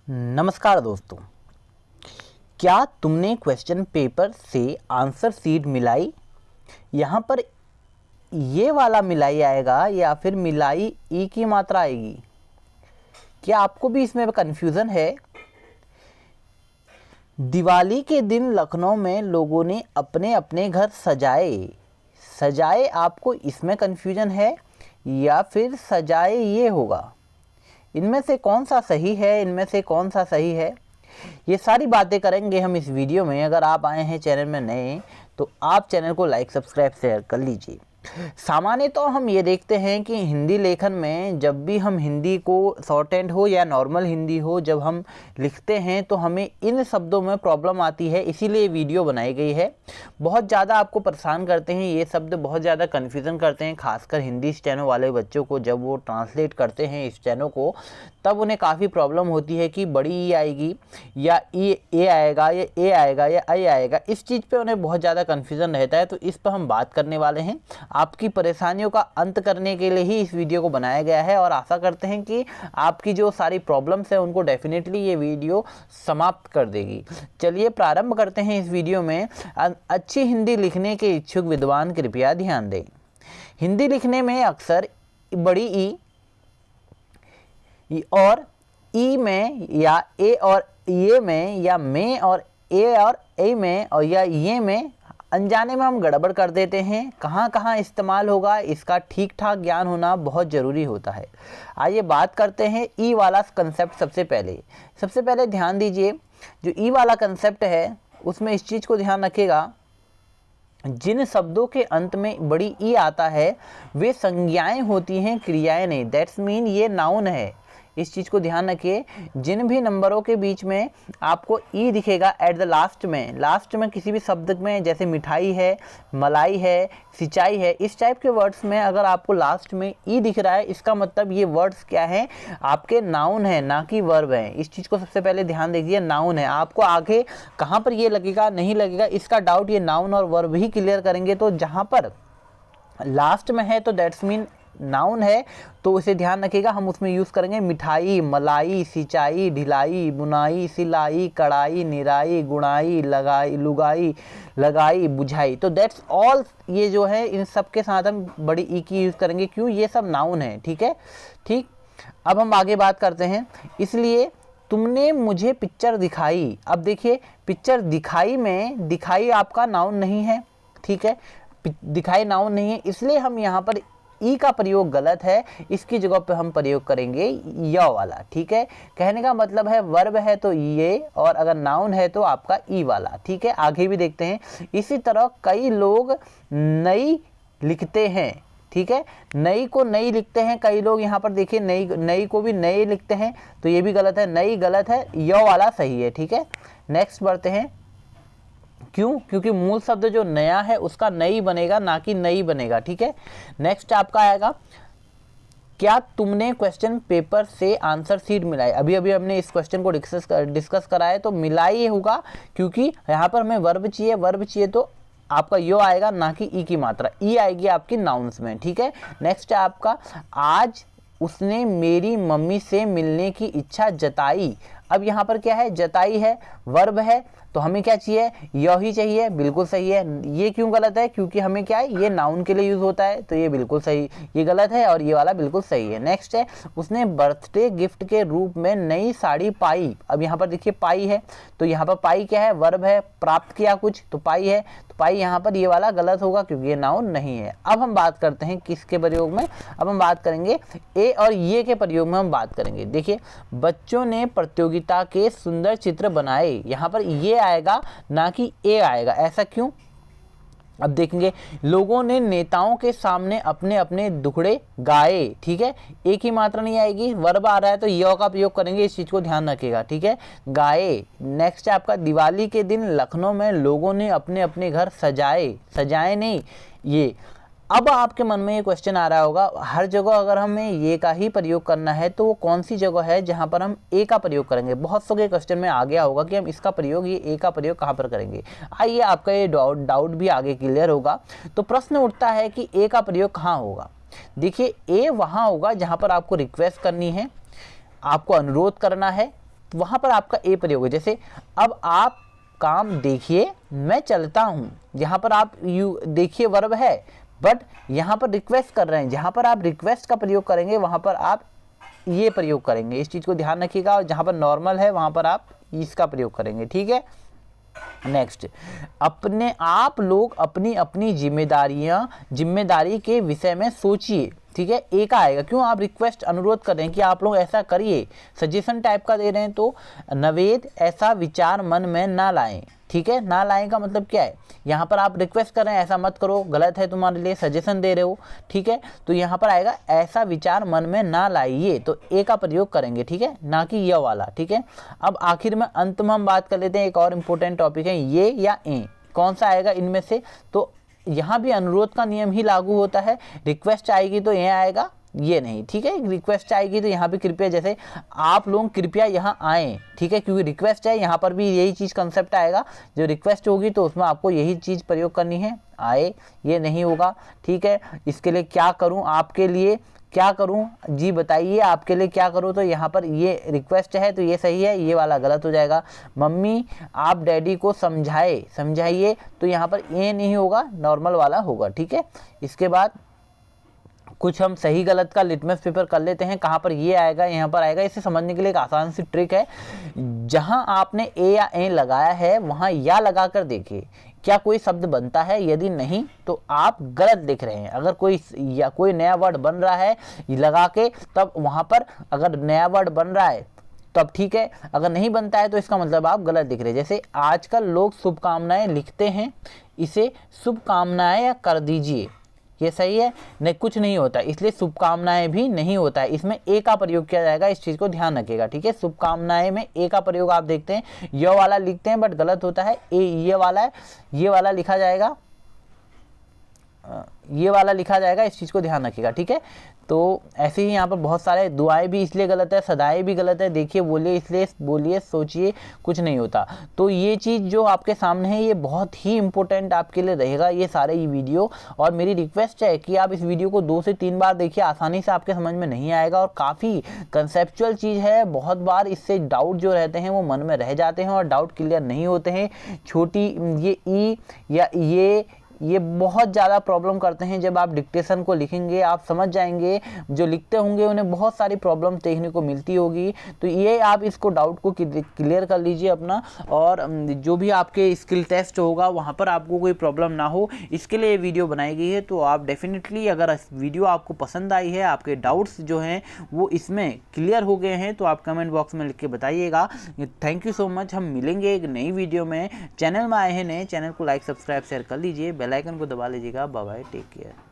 नमस्कार दोस्तों, क्या तुमने क्वेश्चन पेपर से आंसर शीट मिलाई? यहाँ पर ये वाला मिलाई आएगा या फिर मिलाई ई की मात्रा आएगी? क्या आपको भी इसमें कन्फ्यूज़न है? दिवाली के दिन लखनऊ में लोगों ने अपने अपने घर सजाए आपको इसमें कन्फ्यूज़न है या फिर सजाए ये होगा? इनमें से कौन सा सही है, इनमें से कौन सा सही है, ये सारी बातें करेंगे हम इस वीडियो में। अगर आप आए हैं चैनल में नए तो आप चैनल को लाइक सब्सक्राइब शेयर कर लीजिए। सामान्य तो हम ये देखते हैं कि हिंदी लेखन में जब भी हम हिंदी को शॉर्ट हैंड हो या नॉर्मल हिंदी हो, जब हम लिखते हैं तो हमें इन शब्दों में प्रॉब्लम आती है, इसीलिए वीडियो बनाई गई है। बहुत ज़्यादा आपको परेशान करते हैं ये शब्द, बहुत ज़्यादा कन्फ्यूज़न करते हैं, खासकर हिंदी स्टेनो वाले बच्चों को। जब वो ट्रांसलेट करते हैं स्टेनो को तब उन्हें काफ़ी प्रॉब्लम होती है कि बड़ी ई आएगी या ए आएगा या ए आएगा या आई आएगा। इस चीज़ पे उन्हें बहुत ज़्यादा कन्फ्यूज़न रहता है, तो इस पर हम बात करने वाले हैं। आपकी परेशानियों का अंत करने के लिए ही इस वीडियो को बनाया गया है और आशा करते हैं कि आपकी जो सारी प्रॉब्लम्स हैं उनको डेफिनेटली ये वीडियो समाप्त कर देगी। चलिए प्रारंभ करते हैं इस वीडियो में। अच्छी हिंदी लिखने के इच्छुक विद्वान कृपया ध्यान दें। हिंदी लिखने में अक्सर बड़ी ई और ई में या ए और ये में या में और ए और ए में और या ये में अनजाने में हम गड़बड़ कर देते हैं। कहाँ कहाँ इस्तेमाल होगा इसका ठीक ठाक ज्ञान होना बहुत ज़रूरी होता है। आइए बात करते हैं ई वाला कंसेप्ट। सबसे पहले ध्यान दीजिए, जो ई वाला कंसेप्ट है उसमें इस चीज़ को ध्यान रखिएगा, जिन शब्दों के अंत में बड़ी ई आता है वे संज्ञाएं होती हैं, क्रियाएं नहीं। दैट्स मीन ये नाउन है। इस चीज़ को ध्यान रखिए, जिन भी नंबरों के बीच में आपको ई दिखेगा एट द लास्ट में किसी भी शब्द में, जैसे मिठाई है, मलाई है, सिंचाई है, इस टाइप के वर्ड्स में अगर आपको लास्ट में ई दिख रहा है, इसका मतलब ये वर्ड्स क्या हैं, आपके नाउन है, ना कि वर्ब है। इस चीज़ को सबसे पहले ध्यान दीजिए, नाउन है। आपको आगे कहाँ पर ये लगेगा नहीं लगेगा इसका डाउट ये नाउन और वर्ब ही क्लियर करेंगे। तो जहाँ पर लास्ट में है तो दैट्स मीन नाउन है, तो उसे ध्यान रखिएगा, हम उसमें यूज़ करेंगे मिठाई, मलाई, सिंचाई, ढिलाई, बुनाई, सिलाई, कढ़ाई, निराई, गुणाई, लगाई, लुगाई, लगाई, बुझाई। तो दैट्स ऑल, ये जो है इन सब के साथ हम बड़ी ई की यूज़ करेंगे। क्यों? ये सब नाउन है। ठीक है, ठीक। अब हम आगे बात करते हैं। इसलिए तुमने मुझे पिक्चर दिखाई। अब देखिए, पिक्चर दिखाई में दिखाई आपका नाउन नहीं है। ठीक है, दिखाई नाउन नहीं है, इसलिए हम यहाँ पर ई का प्रयोग गलत है। इसकी जगह पे हम प्रयोग करेंगे य वाला। ठीक है, कहने का मतलब है वर्ब है तो ये, और अगर नाउन है तो आपका ई वाला। ठीक है, आगे भी देखते हैं। इसी तरह कई लोग नई लिखते हैं। ठीक है, नई को नई लिखते हैं कई लोग। यहाँ पर देखिए, नई को भी नए लिखते हैं, तो ये भी गलत है। नई गलत है, य वाला सही है। ठीक है, नेक्स्ट बढ़ते हैं। क्यों? क्योंकि मूल शब्द जो नया है उसका नई बनेगा, ना कि नई बनेगा। ठीक है, नेक्स्ट आपका आएगा, क्या तुमने क्वेश्चन पेपर से आंसर शीट मिलाई? अभी हमने इस क्वेश्चन को डिस्कस करा है, तो मिलाई होगा क्योंकि यहाँ पर हमें वर्ब चाहिए तो आपका यो आएगा, ना कि ई की मात्रा। ई आएगी आपकी नाउन्स में। ठीक है, नेक्स्ट है आपका, आज उसने मेरी मम्मी से मिलने की इच्छा जताई। अब यहाँ पर क्या है? जताई है, वर्ब है, तो हमें क्या चाहिए? यह ही चाहिए। बिल्कुल सही है। ये क्यों गलत है? क्योंकि हमें क्या है, ये नाउन के लिए यूज होता है, तो ये बिल्कुल सही, ये गलत है और ये वाला बिल्कुल सही है। नेक्स्ट है, उसने बर्थडे गिफ्ट के रूप में नई साड़ी पाई। अब यहाँ पर देखिए पाई है, तो यहाँ पर पाई क्या है? वर्ब है, प्राप्त किया कुछ, तो पाई है, तो पाई यहाँ पर ये वाला गलत होगा क्योंकि ये नाउन नहीं है। अब हम बात करते हैं किसके प्रयोग में? अब हम बात करेंगे ए और ये के प्रयोग में हम बात करेंगे। देखिए, बच्चों ने प्रतियोगिता के सुंदर चित्र बनाए। यहाँ पर ये आएगा, ना कि ए आएगा। ऐसा क्यों? अब देखेंगे, लोगों ने नेताओं के सामने अपने अपने दुखड़े गाए। ठीक है, एक ही मात्रा नहीं आएगी, वर्ब आ रहा है तो य का प्रयोग करेंगे, इस चीज को ध्यान रखिएगा। ठीक है, गाए। नेक्स्ट है आपका, दिवाली के दिन लखनऊ में लोगों ने अपने अपने घर सजाए नहीं, ये। अब आपके मन में ये क्वेश्चन आ रहा होगा, हर जगह अगर हमें ये का ही प्रयोग करना है तो वो कौन सी जगह है जहाँ पर हम ए का प्रयोग करेंगे? बहुत सौ के क्वेश्चन में आ गया होगा कि हम इसका प्रयोग, ये ए का प्रयोग कहाँ पर करेंगे। आइए, आपका ये डाउट भी आगे क्लियर होगा। तो प्रश्न उठता है कि ए का प्रयोग कहाँ होगा? देखिए, ए वहाँ होगा जहाँ पर आपको रिक्वेस्ट करनी है, आपको अनुरोध करना है, तो वहाँ पर आपका ए प्रयोग है। जैसे अब आप काम देखिए मैं चलता हूँ, यहाँ पर आप यू देखिए वर्ब है, बट यहाँ पर रिक्वेस्ट कर रहे हैं, जहाँ पर आप रिक्वेस्ट का प्रयोग करेंगे वहाँ पर आप ये प्रयोग करेंगे, इस चीज़ को ध्यान रखिएगा। और जहाँ पर नॉर्मल है वहाँ पर आप इसका प्रयोग करेंगे, ठीक है। नेक्स्ट, अपने आप लोग अपनी अपनी जिम्मेदारी के विषय में सोचिए, ठीक है। एक आएगा, क्यों आप रिक्वेस्ट अनुरोध कर रहे हैं कि आप लोग ऐसा करिए, सजेशन टाइप का दे रहे हैं, तो नवेद ऐसा विचार मन में ना लाएं, ठीक है। ना लाएं का मतलब क्या है, यहाँ पर आप रिक्वेस्ट कर रहे हैं ऐसा मत करो, गलत है तुम्हारे लिए, सजेशन दे रहे हो, ठीक है। तो यहाँ पर आएगा ऐसा विचार मन में ना लाइए, तो ए का प्रयोग करेंगे, ठीक है, ना कि यह वाला, ठीक है। अब आखिर में अंत में हम बात कर लेते हैं, एक और इम्पोर्टेंट टॉपिक है ये या ए, कौन सा आएगा इनमें से। तो यहाँ भी अनुरोध का नियम ही लागू होता है, रिक्वेस्ट आएगी तो ये आएगा, ये नहीं, ठीक है। रिक्वेस्ट आएगी तो यहाँ पे कृपया, जैसे आप लोग कृपया यहाँ आएँ, ठीक है, क्योंकि रिक्वेस्ट है, यहाँ पर भी यही चीज़ कंसेप्ट आएगा। जो रिक्वेस्ट होगी तो उसमें आपको यही चीज़ प्रयोग करनी है, आए, ये नहीं होगा, ठीक है। इसके लिए क्या करूँ, आपके लिए क्या करूं जी बताइए, आपके लिए क्या करूं, तो यहाँ पर ये रिक्वेस्ट है तो ये सही है, ये वाला गलत हो जाएगा। मम्मी आप डैडी को समझाइए, तो यहाँ पर ये नहीं होगा, नॉर्मल वाला होगा, ठीक है। इसके बाद कुछ हम सही गलत का लिटमस पेपर कर लेते हैं, कहाँ पर ये आएगा, यहाँ पर आएगा। इसे समझने के लिए एक आसान सी ट्रिक है, जहाँ आपने ए या ए लगाया है वहाँ या लगा कर देखिए क्या कोई शब्द बनता है, यदि नहीं तो आप गलत लिख रहे हैं। अगर कोई नया वर्ड बन रहा है लगा के, तब वहाँ पर अगर नया वर्ड बन रहा है तब ठीक है, अगर नहीं बनता है तो इसका मतलब आप गलत लिख रहे हैं। जैसे आजकल लोग शुभकामनाएं लिखते हैं, इसे शुभकामनाएं या कर दीजिए, ये सही है, नहीं कुछ नहीं होता, इसलिए शुभकामनाएं भी नहीं होता है, इसमें ए का प्रयोग किया जाएगा, इस चीज़ को ध्यान रखिएगा, ठीक है। शुभकामनाएं में ए का प्रयोग आप देखते हैं, ये वाला लिखते हैं बट गलत होता है, ए ये वाला है, ये वाला लिखा जाएगा, ये वाला लिखा जाएगा, इस चीज़ को ध्यान रखिएगा, ठीक है। तो ऐसे ही यहाँ पर बहुत सारे दुआएं भी इसलिए गलत है, सदाएं भी गलत है, देखिए बोलिए इसलिए बोलिए, सोचिए कुछ नहीं होता। तो ये चीज़ जो आपके सामने है ये बहुत ही इंपॉर्टेंट आपके लिए रहेगा, ये सारे ये वीडियो। और मेरी रिक्वेस्ट है कि आप इस वीडियो को 2 से 3 बार देखिए, आसानी से आपके समझ में नहीं आएगा, और काफ़ी कंसेप्चुअल चीज़ है। बहुत बार इससे डाउट जो रहते हैं वो मन में रह जाते हैं और डाउट क्लियर नहीं होते हैं। छोटी ये ई या ये बहुत ज़्यादा प्रॉब्लम करते हैं। जब आप डिक्टेशन को लिखेंगे आप समझ जाएंगे, जो लिखते होंगे उन्हें बहुत सारी प्रॉब्लम देखने को मिलती होगी। तो ये आप इसको डाउट को क्लियर कर लीजिए अपना, और जो भी आपके स्किल टेस्ट होगा वहाँ पर आपको कोई प्रॉब्लम ना हो, इसके लिए ये वीडियो बनाई गई है। तो आप डेफिनेटली, अगर वीडियो आपको पसंद आई है, आपके डाउट्स जो हैं वो इसमें क्लियर हो गए हैं, तो आप कमेंट बॉक्स में लिख के बताइएगा। थैंक यू सो मच, हम मिलेंगे एक नई वीडियो में। चैनल में आए हैं नए, चैनल को लाइक सब्सक्राइब शेयर कर लीजिए, बेल आइकन को दबा लीजिएगा। Bye bye, take care.